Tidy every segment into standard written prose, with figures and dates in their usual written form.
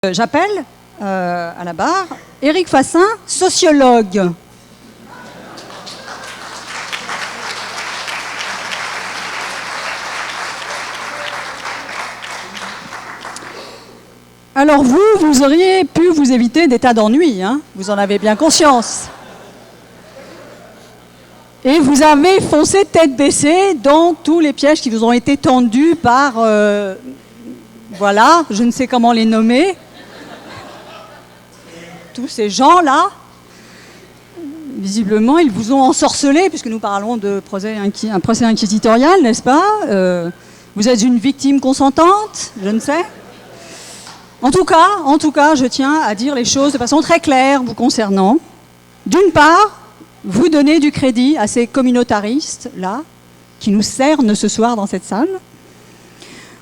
J'appelle à la barre Éric Fassin, sociologue. Alors vous auriez pu vous éviter des tas d'ennuis, hein, vous en avez bien conscience. Et vous avez foncé tête baissée dans tous les pièges qui vous ont été tendus par, voilà, je ne sais comment les nommer, tous ces gens-là. Visiblement, ils vous ont ensorcelé, puisque nous parlons de un procès inquisitorial, n'est-ce pas? Vous êtes une victime consentante, je ne sais. En tout cas, je tiens à dire les choses de façon très claire vous concernant. D'une part, vous donnez du crédit à ces communautaristes-là, qui nous cernent ce soir dans cette salle.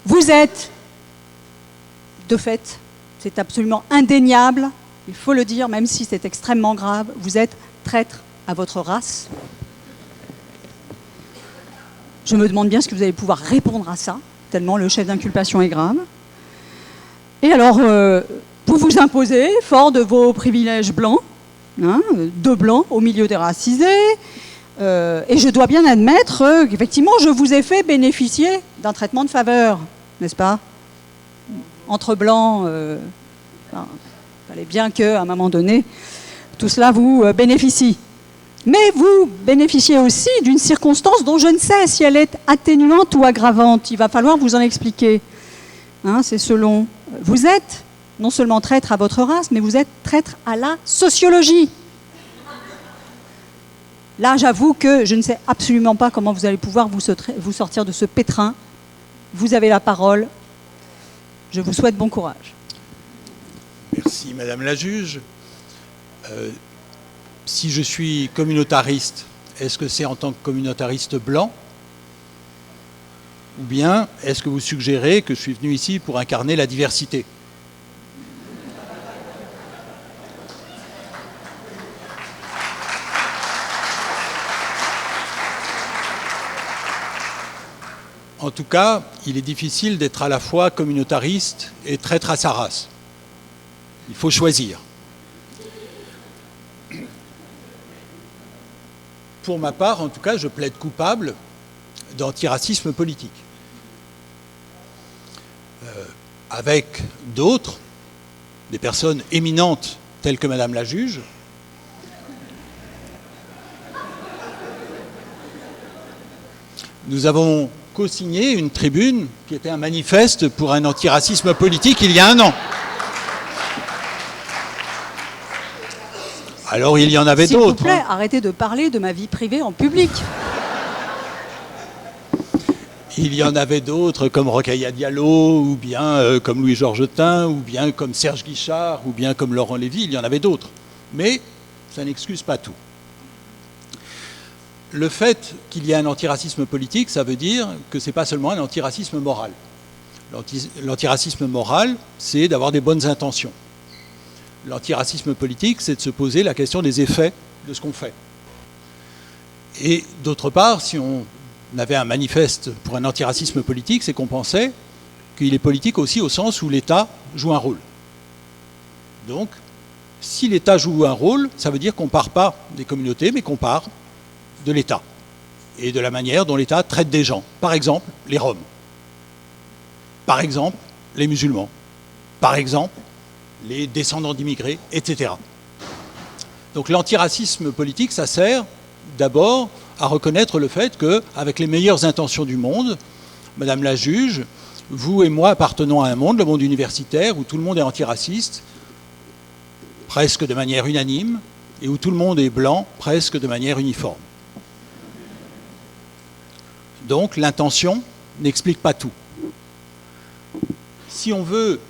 Vous êtes, de fait, c'est absolument indéniable, il faut le dire, même si c'est extrêmement grave, vous êtes traître à votre race. Je me demande bien ce que vous allez pouvoir répondre à ça, tellement le chef d'inculpation est grave. Et alors, vous vous imposez, fort de vos privilèges blancs, hein, deux blancs au milieu des racisés, et je dois bien admettre qu'effectivement, je vous ai fait bénéficier d'un traitement de faveur, n'est-ce pas? Entre blancs, il fallait bien qu'à un moment donné, tout cela vous bénéficie. Mais vous bénéficiez aussi d'une circonstance dont je ne sais si elle est atténuante ou aggravante. Il va falloir vous en expliquer. Hein, c'est selon. Vous êtes non seulement traître à votre race, mais vous êtes traître à la sociologie. Là, j'avoue que je ne sais absolument pas comment vous allez pouvoir vous sortir de ce pétrin. Vous avez la parole. Je vous souhaite bon courage. Merci, Madame la juge. Si je suis communautariste, est-ce que c'est en tant que communautariste blanc ? Ou bien est-ce que vous suggérez que je suis venu ici pour incarner la diversité ? En tout cas, il est difficile d'être à la fois communautariste et traître à sa race. Il faut choisir. Pour ma part, en tout cas, je plaide coupable d'antiracisme politique. Avec d'autres, des personnes éminentes telles que Madame la juge, nous avons co-signé une tribune qui était un manifeste pour un antiracisme politique il y a un an. Alors il y en avait d'autres. S'il vous plaît, arrêtez de parler de ma vie privée en public. Il y en avait d'autres comme Rokhaya Diallo, ou bien comme Louis-Georges Tin, ou bien comme Serge Guichard, ou bien comme Laurent Lévy, il y en avait d'autres. Mais ça n'excuse pas tout. Le fait qu'il y ait un antiracisme politique, ça veut dire que ce n'est pas seulement un antiracisme moral. L'antiracisme moral, c'est d'avoir des bonnes intentions. L'antiracisme politique, c'est de se poser la question des effets de ce qu'on fait. Et d'autre part, si on avait un manifeste pour un antiracisme politique, c'est qu'on pensait qu'il est politique aussi au sens où l'État joue un rôle. Donc, si l'État joue un rôle, ça veut dire qu'on ne part pas des communautés, mais qu'on part de l'État et de la manière dont l'État traite des gens. Par exemple, les Roms. Par exemple, les musulmans. Par exemple, les descendants d'immigrés, etc. Donc l'antiracisme politique, ça sert d'abord à reconnaître le fait qu'avec les meilleures intentions du monde, Madame la juge, vous et moi appartenons à un monde, le monde universitaire, où tout le monde est antiraciste, presque de manière unanime, et où tout le monde est blanc, presque de manière uniforme. Donc l'intention n'explique pas tout. Si on veut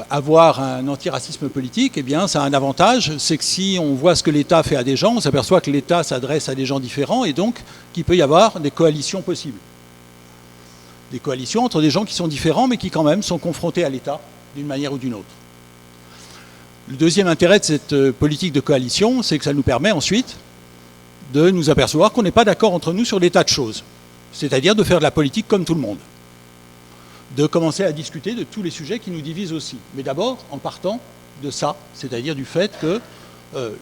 avoir un antiracisme politique, eh bien, ça a un avantage, c'est que si on voit ce que l'État fait à des gens, on s'aperçoit que l'État s'adresse à des gens différents et donc qu'il peut y avoir des coalitions possibles. Des coalitions entre des gens qui sont différents mais qui quand même sont confrontés à l'État d'une manière ou d'une autre. Le deuxième intérêt de cette politique de coalition, c'est que ça nous permet ensuite de nous apercevoir qu'on n'est pas d'accord entre nous sur des tas de choses, c'est-à-dire de faire de la politique comme tout le monde. de commencer à discuter de tous les sujets qui nous divisent aussi. Mais d'abord, en partant de ça, c'est-à-dire du fait que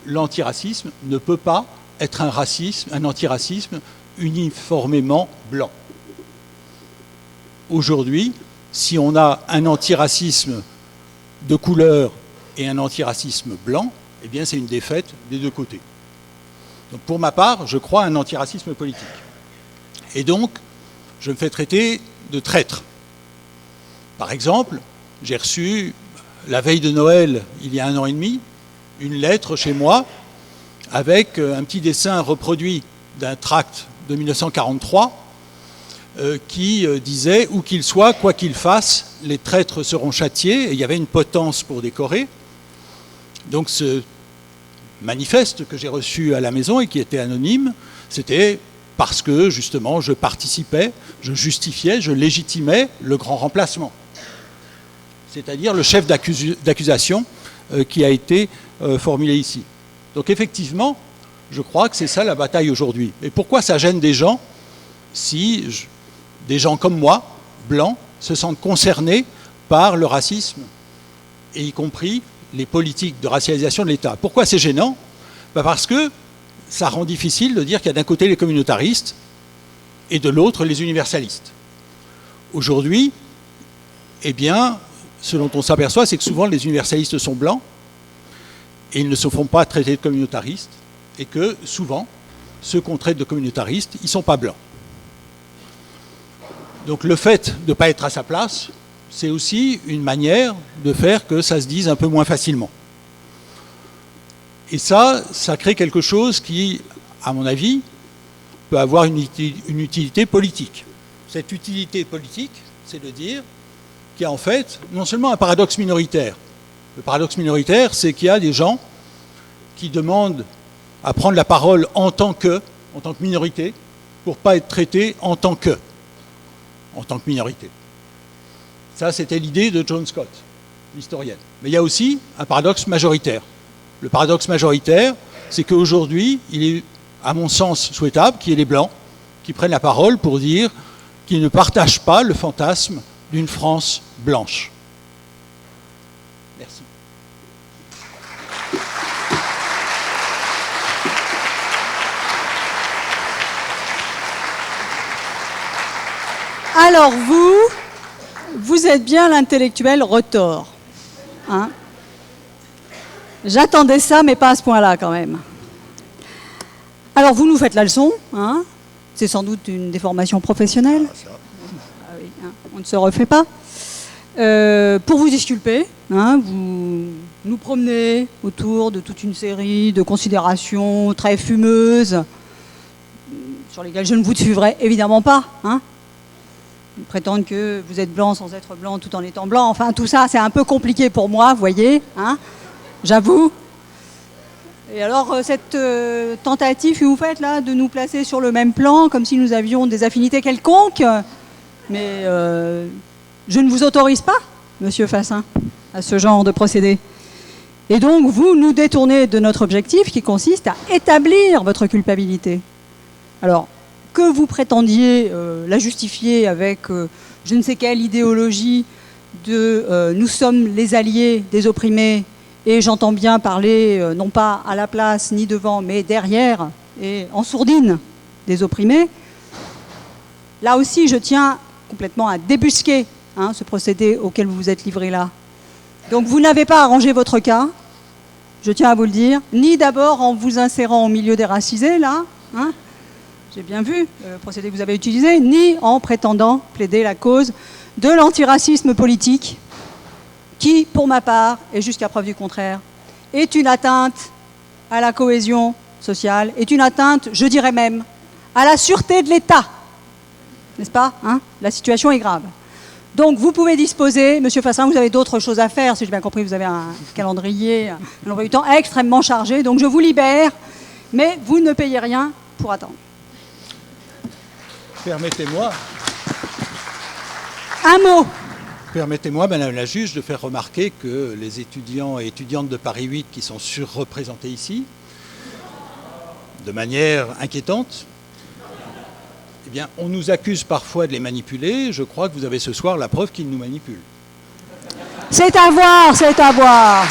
l'antiracisme ne peut pas être un antiracisme uniformément blanc. Aujourd'hui, si on a un antiracisme de couleur et un antiracisme blanc, eh bien c'est une défaite des deux côtés. Donc pour ma part, je crois à un antiracisme politique. Et donc, je me fais traiter de traître. Par exemple, j'ai reçu, la veille de Noël, il y a 1 an et demi, une lettre chez moi avec un petit dessin reproduit d'un tract de 1943 qui disait « Où qu'il soit, quoi qu'il fasse, les traîtres seront châtiés ». Et il y avait une potence pour décorer. Donc ce manifeste que j'ai reçu à la maison et qui était anonyme, c'était parce que justement je participais, je justifiais, je légitimais le grand remplacement. C'est-à-dire le chef d'accusation qui a été formulé ici. Donc effectivement, je crois que c'est ça la bataille aujourd'hui. Et pourquoi ça gêne des gens si des gens comme moi, blancs, se sentent concernés par le racisme, et y compris les politiques de racialisation de l'État? Pourquoi c'est gênant? Parce que ça rend difficile de dire qu'il y a d'un côté les communautaristes et de l'autre les universalistes. Aujourd'hui, eh bien, ce dont on s'aperçoit, c'est que souvent les universalistes sont blancs et ils ne se font pas traiter de communautaristes, et que souvent, ceux qu'on traite de communautaristes, ils ne sont pas blancs. Donc le fait de ne pas être à sa place, c'est aussi une manière de faire que ça se dise un peu moins facilement. Et ça crée quelque chose qui, à mon avis, peut avoir une utilité politique. Cette utilité politique, c'est de dire qu'il y a en fait non seulement un paradoxe minoritaire. Le paradoxe minoritaire, c'est qu'il y a des gens qui demandent à prendre la parole en tant que minorité, pour ne pas être traités en tant que minorité. Ça, c'était l'idée de Joan Scott, l'historienne. Mais il y a aussi un paradoxe majoritaire. Le paradoxe majoritaire, c'est qu'aujourd'hui, il est, à mon sens, souhaitable qu'il y ait les Blancs qui prennent la parole pour dire qu'ils ne partagent pas le fantasme d'une France blanche. Merci. Alors vous êtes bien l'intellectuel retors. Hein? J'attendais ça, mais pas à ce point-là quand même. Alors vous nous faites la leçon, hein? C'est sans doute une déformation professionnelle. Ah oui, hein, on ne se refait pas. Pour vous disculper, hein, vous nous promenez autour de toute une série de considérations très fumeuses, sur lesquelles je ne vous suivrai évidemment pas. Hein. Prétendre que vous êtes blanc sans être blanc tout en étant blanc, enfin tout ça c'est un peu compliqué pour moi, vous voyez, hein, j'avoue. Et alors cette tentative que vous faites là de nous placer sur le même plan, comme si nous avions des affinités quelconques, mais je ne vous autorise pas, Monsieur Fassin, à ce genre de procédé. Et donc vous nous détournez de notre objectif qui consiste à établir votre culpabilité. Alors, que vous prétendiez la justifier avec je ne sais quelle idéologie de nous sommes les alliés des opprimés, et j'entends bien parler non pas à la place ni devant, mais derrière et en sourdine des opprimés, là aussi je tiens complètement à débusquer hein, ce procédé auquel vous vous êtes livré là. Donc vous n'avez pas arrangé votre cas, je tiens à vous le dire, ni d'abord en vous insérant au milieu des racisés, là, hein, j'ai bien vu le procédé que vous avez utilisé, ni en prétendant plaider la cause de l'antiracisme politique, qui, pour ma part, et jusqu'à preuve du contraire, est une atteinte à la cohésion sociale, est une atteinte, je dirais même, à la sûreté de l'État. N'est-ce pas hein? La situation est grave. Donc vous pouvez disposer, Monsieur Fassin, vous avez d'autres choses à faire, si j'ai bien compris, vous avez un calendrier, un emploi du temps extrêmement chargé, donc je vous libère, mais vous ne payez rien pour attendre. Permettez-moi. Un mot. Permettez-moi, Madame la juge, de faire remarquer que les étudiants et étudiantes de Paris 8 qui sont surreprésentés ici, de manière inquiétante, eh bien, on nous accuse parfois de les manipuler. Je crois que vous avez ce soir la preuve qu'ils nous manipulent. C'est à voir, c'est à voir.